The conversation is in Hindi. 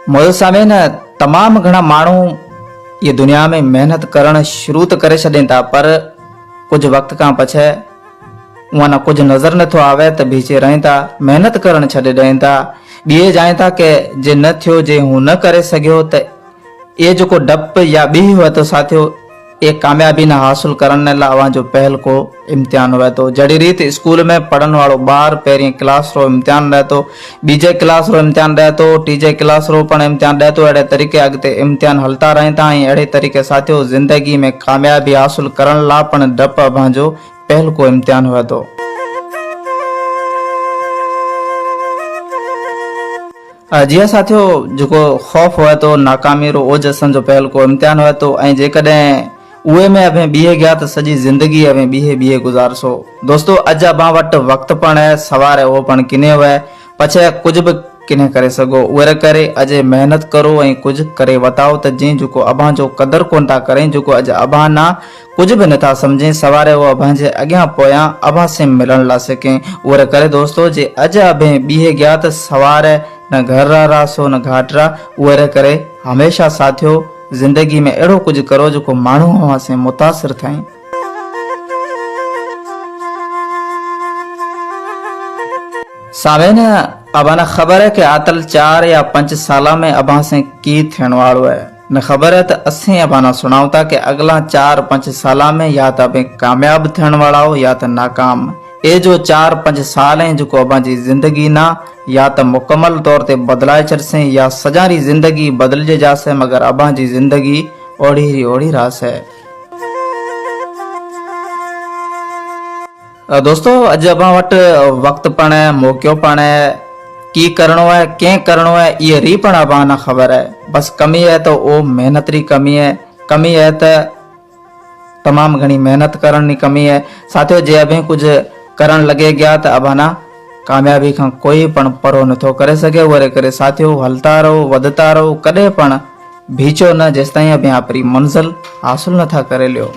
मोदी सामे न तमाम घणा माण्हू ये दुनिया में मेहनत करण शुरू तो करे छॾनि था, पर कुछ वक्त खां पछे उहा न कुछ नज़र नथो आवे त बीचे रहनि था, मेहनत करण छॾे ॾियनि था, ॿिए जाए था कि जे न थियो, जे हू न करे सघियो त ये जेको डप या ॿी हुए तो साथियो ये कामयाबी न हासिल करण लाइ अवां जो पहल को इम्तिहान हुए तो। जड़ी रीत स्कूल में पढ़न वालो ॿार पहिरीं क्लास रो इम्तिहान रहे तो, बीजे क्लास रो इम्तिहान रहे तो, टीजे क्लास रो पण इम्तिहान रहे तो, अहिड़े तरीक़े अॻिते इम्तिहान हलता रहनि था। ऐं अहिड़े तरीक़े साथियो ज़िंदगी में कामयाबी हासिल करण लाइ पण डप अवां जो पहल को इम्तिहान हुए तो। जीअं साथियो जेको ख़ौफ़ हुए तो नाकामी रो ओज असन जो पहल को इम्तिहान हुए तो, ऐं जेकॾहिं उहे में अभे बीहे गया तो सॼी ज़िंदगी अभे बीहे गुज़ारसो। दोस्तों अॼु अबां वटि वक़्तु पण है, सवार है वो पण किने हुए, पछे कुछ भी किने करे सघो। उहे करे अॼु मेहनत करो ऐं कुछ करे वताओ त जीअं जेको अबां जो कदर कोन था करें, जेको अॼु अबां ना कुछ भी नथा समझें, सवारे वो अबां जे अॻियां पोयां अबां से मिलण ला सकें। उहे करे दोस्तों जे अॼु अभे बीहे गया तो सवारे न घर रासो न घाटरा। उहे करे हमेशा साथियो जिंदगी में अड़ो कुछ करो जो मानू अवां से मुतासिर थाई। सावेन अबाना खबर है कि आतल 4 या 5 साल में अबां से की थियण वालो है, न खबर है तो असीं अबाना सुनावता कि अगला 4-5 साल में या तो अबे कामयाब थियण वाला हो या तो नाकाम। ये जो 4-5 साल हैं जो अबां जी जिंदगी ना या तो मुकम्मल तौर ते बदलाए छड़से या सजारी जिंदगी बदलजे जासे, मगर अबां जी जिंदगी ओढ़ी रास है। दोस्तों अज अबां वटि वक्त पण है, मौक़ो पण है, की करणो है कें करणो है ये री पण अबां ना खबर है। बस कमी है तो वो मेहनत री कमी है तो तमाम घणी मेहनत करण की कमी है। साथियों जे अभी कुछ करण लगे गया तो अबाना कामयाबी का कोई पण परो नथो करे सके। वरे करे साथियों हलता रहो, वधता रहो, कदे पण भीचो न जेसताईं अभी आपरी मंजिल हासिल नथा करे लियो।